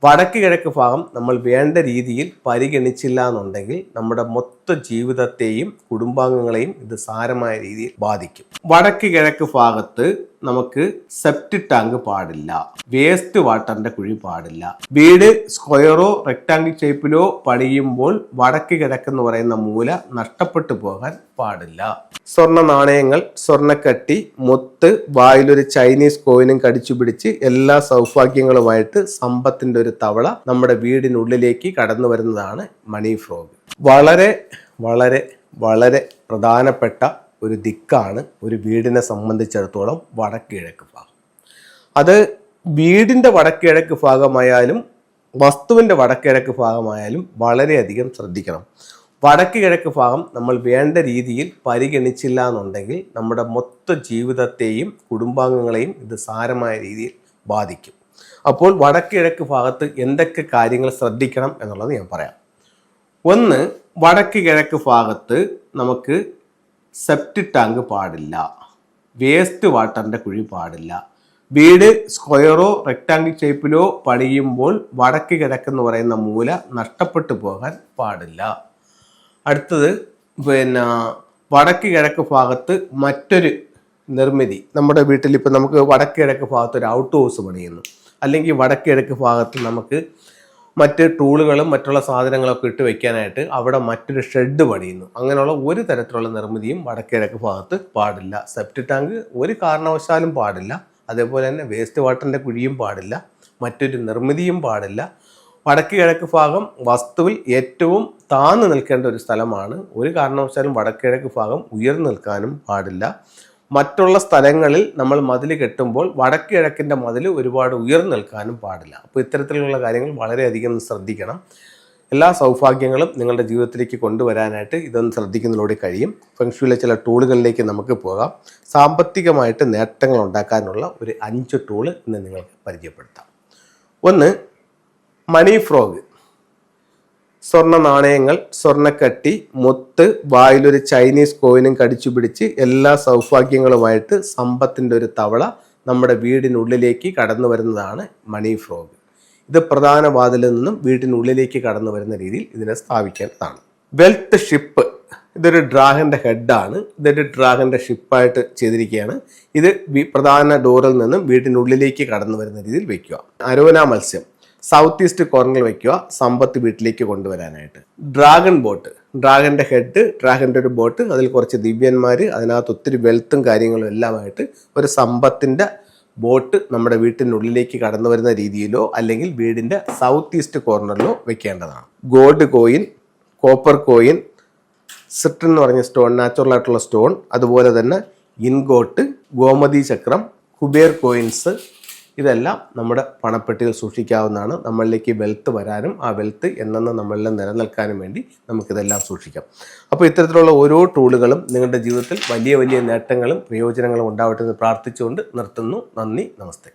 വടക്ക് കിഴക്ക് ഭാഗം നമ്മൾ വേണ്ട രീതിയിൽ പരിഗണിച്ചില്ല എന്നുണ്ടെങ്കിൽ നമ്മുടെ മൊത്ത ജീവിതത്തെയും കുടുംബാംഗങ്ങളെയും ഇത് സാരമായ രീതിയിൽ ബാധിക്കും. വടക്ക് കിഴക്ക് ഭാഗത്ത് നമുക്ക് സെപ്റ്റിക് ടാങ്ക് പാടില്ല, വേസ്റ്റ് വാട്ടറിന്റെ കുഴി പാടില്ല. വീട് സ്ക്വയറോ റെക്ടാംഗിൾ ഷേപ്പിലോ പണിയുമ്പോൾ വടക്ക് കിഴക്കെന്ന് പറയുന്ന മൂല നഷ്ടപ്പെട്ടു പോകാൻ പാടില്ല. സ്വർണ്ണ നാണയങ്ങൾ, സ്വർണ്ണക്കട്ടി, മുത്ത്, വായിലൊരു ചൈനീസ് കോയിനും കടിച്ചു പിടിച്ച് എല്ലാ സൗഭാഗ്യങ്ങളുമായിട്ട് സമ്പത്തിന്റെ ഒരു തവള നമ്മുടെ വീടിനുള്ളിലേക്ക് കടന്നു വരുന്നതാണ് മണി ഫ്രോഗ്. വളരെ വളരെ വളരെ പ്രധാനപ്പെട്ട ഒരു ദിക്കാണ് ഒരു വീടിനെ സംബന്ധിച്ചിടത്തോളം വടക്ക് കിഴക്ക് ഭാഗം. അത് വീടിൻ്റെ വടക്ക് കിഴക്ക് ഭാഗമായാലും വസ്തുവിൻ്റെ വടക്ക് കിഴക്ക് ഭാഗമായാലും വളരെയധികം ശ്രദ്ധിക്കണം. വടക്ക് കിഴക്ക് ഭാഗം നമ്മൾ വേണ്ട രീതിയിൽ പരിഗണിച്ചില്ല എന്നുണ്ടെങ്കിൽ നമ്മുടെ മൊത്ത ജീവിതത്തെയും കുടുംബാംഗങ്ങളെയും ഇത് സാരമായ രീതിയിൽ ബാധിക്കും. അപ്പോൾ വടക്ക് കിഴക്ക് ഭാഗത്ത് എന്തൊക്കെ കാര്യങ്ങൾ ശ്രദ്ധിക്കണം എന്നുള്ളത് ഞാൻ പറയാം. ഒന്ന്, വടക്ക് കിഴക്ക് ഭാഗത്ത് നമുക്ക് സെപ്റ്റിക് ടാങ്ക് പാടില്ല, വേസ്റ്റ് വാട്ടറിൻ്റെ കുഴി പാടില്ല. വീട് സ്ക്വയറോ റെക്ടാംഗിൾ ഷേപ്പിലോ പണിയുമ്പോൾ വടക്ക് കിഴക്കെന്ന് പറയുന്ന മൂല നഷ്ടപ്പെട്ടു പോകാൻ പാടില്ല. അടുത്തത് വടക്ക് കിഴക്ക് ഭാഗത്ത് മറ്റൊരു നിർമ്മിതി. നമ്മുടെ വീട്ടിൽ ഇപ്പം നമുക്ക് വടക്ക് കിഴക്ക് ഭാഗത്ത് ഒരു ഔട്ട് ഹൗസ് പണിയുന്നു, അല്ലെങ്കിൽ വടക്ക് കിഴക്ക് ഭാഗത്ത് നമുക്ക് മറ്റ് ടൂളുകളും മറ്റുള്ള സാധനങ്ങളൊക്കെ ഇട്ട് വെക്കാനായിട്ട് അവിടെ മറ്റൊരു ഷെഡ് പണിയുന്നു. അങ്ങനെയുള്ള ഒരു തരത്തിലുള്ള നിർമ്മിതിയും വടക്ക് കിഴക്ക് ഭാഗത്ത് പാടില്ല. സെപ്റ്റിക് ടാങ്ക് ഒരു കാരണവശാലും പാടില്ല. അതേപോലെ തന്നെ വേസ്റ്റ് വാട്ടറിൻ്റെ കുഴിയും പാടില്ല, മറ്റൊരു നിർമ്മിതിയും പാടില്ല. വടക്ക് കിഴക്ക് ഭാഗം വസ്തുവിൽ ഏറ്റവും താഴ്ന്നു നിൽക്കേണ്ട ഒരു സ്ഥലമാണ്. ഒരു കാരണവശാലും വടക്ക് കിഴക്ക് ഭാഗം ഉയർന്നു നിൽക്കാനും പാടില്ല. മറ്റുള്ള സ്ഥലങ്ങളിൽ നമ്മൾ മതിൽ കെട്ടുമ്പോൾ വടക്ക് കിഴക്കിൻ്റെ മതിൽ ഒരുപാട് ഉയർന്നു നിൽക്കാനും പാടില്ല. അപ്പോൾ ഇത്തരത്തിലുള്ള കാര്യങ്ങൾ വളരെയധികം ശ്രദ്ധിക്കണം. എല്ലാ സൗഭാഗ്യങ്ങളും നിങ്ങളുടെ ജീവിതത്തിലേക്ക് കൊണ്ടുവരാനായിട്ട് ഇതൊന്ന് ശ്രദ്ധിക്കുന്നതിലൂടെ കഴിയും. ഫെങ്ഷുയിലെ ചില ടൂളുകളിലേക്ക് നമുക്ക് പോകാം. സാമ്പത്തികമായിട്ട് നേട്ടങ്ങൾ ഉണ്ടാക്കാനുള്ള ഒരു 5 ടൂള് ഇന്ന് നിങ്ങൾക്ക് പരിചയപ്പെടുത്താം. ഒന്ന്, മണി ഫ്രോഗ്. സ്വർണ്ണ നാണയങ്ങൾ, സ്വർണ്ണക്കട്ടി, മുത്ത്, വായിലൊരു ചൈനീസ് കോയിനും കടിച്ചു പിടിച്ച് എല്ലാ സൗഭാഗ്യങ്ങളുമായിട്ട് സമ്പത്തിൻ്റെ ഒരു തവള നമ്മുടെ വീടിനുള്ളിലേക്ക് കടന്നു വരുന്നതാണ് മണി ഫ്രോഗ്. ഇത് പ്രധാന വാതിലിൽ നിന്നും വീടിനുള്ളിലേക്ക് കടന്നു വരുന്ന രീതിയിൽ ഇതിനെ സ്ഥാപിക്കേണ്ടതാണ്. Wealth ship. ഇതൊരു ഡ്രാഗൻ്റെ ഹെഡാണ്. ഇതൊരു ഡ്രാഗൻ്റെ ഷിപ്പായിട്ട് ചെയ്തിരിക്കുകയാണ്. ഇത് പ്രധാന ഡോറിൽ നിന്നും വീടിനുള്ളിലേക്ക് കടന്നു വരുന്ന രീതിയിൽ വയ്ക്കുക. അരോന മത്സ്യം സൗത്ത് ഈസ്റ്റ് കോർണറിൽ വയ്ക്കുക, സമ്പത്ത് വീട്ടിലേക്ക് കൊണ്ടുവരാനായിട്ട്. ഡ്രാഗൺ ബോട്ട്, ഡ്രാഗൻ്റെ ഹെഡ്, ഡ്രാഗൻ്റെ ഒരു ബോട്ട്, അതിൽ കുറച്ച് ദിവ്യന്മാർ, അതിനകത്ത് ഒത്തിരി വെൽത്തും കാര്യങ്ങളും എല്ലാമായിട്ട് ഒരു സമ്പത്തിൻ്റെ ബോട്ട് നമ്മുടെ വീട്ടിനുള്ളിലേക്ക് കടന്നു വരുന്ന രീതിയിലോ അല്ലെങ്കിൽ വീടിൻ്റെ സൗത്ത് ഈസ്റ്റ് കോർണറിലോ വെക്കേണ്ടതാണ്. Gold coin, copper coin, citrine എന്ന് പറഞ്ഞ സ്റ്റോൺ, നാച്ചുറൽ ആയിട്ടുള്ള സ്റ്റോൺ, അതുപോലെ തന്നെ ഇൻഗോട്ട്, ഗോമതി ചക്രം, കുബേർ കോയിൻസ്, ഇതെല്ലാം നമ്മുടെ പണപ്പെട്ടിയിൽ സൂക്ഷിക്കാവുന്നതാണ്. നമ്മളിലേക്ക് വെൽത്ത് വരാനും ആ വെൽത്ത് എന്നെന്ന് നമ്മളിൽ നിലനിൽക്കാനും വേണ്ടി നമുക്കിതെല്ലാം സൂക്ഷിക്കാം. അപ്പോൾ ഇത്തരത്തിലുള്ള ഓരോ ടൂളുകളും നിങ്ങളുടെ ജീവിതത്തിൽ വലിയ വലിയ നേട്ടങ്ങളും പ്രയോജനങ്ങളും ഉണ്ടാവട്ടെ എന്ന് പ്രാർത്ഥിച്ചുകൊണ്ട് നിർത്തുന്നു. നന്ദി, നമസ്തേ.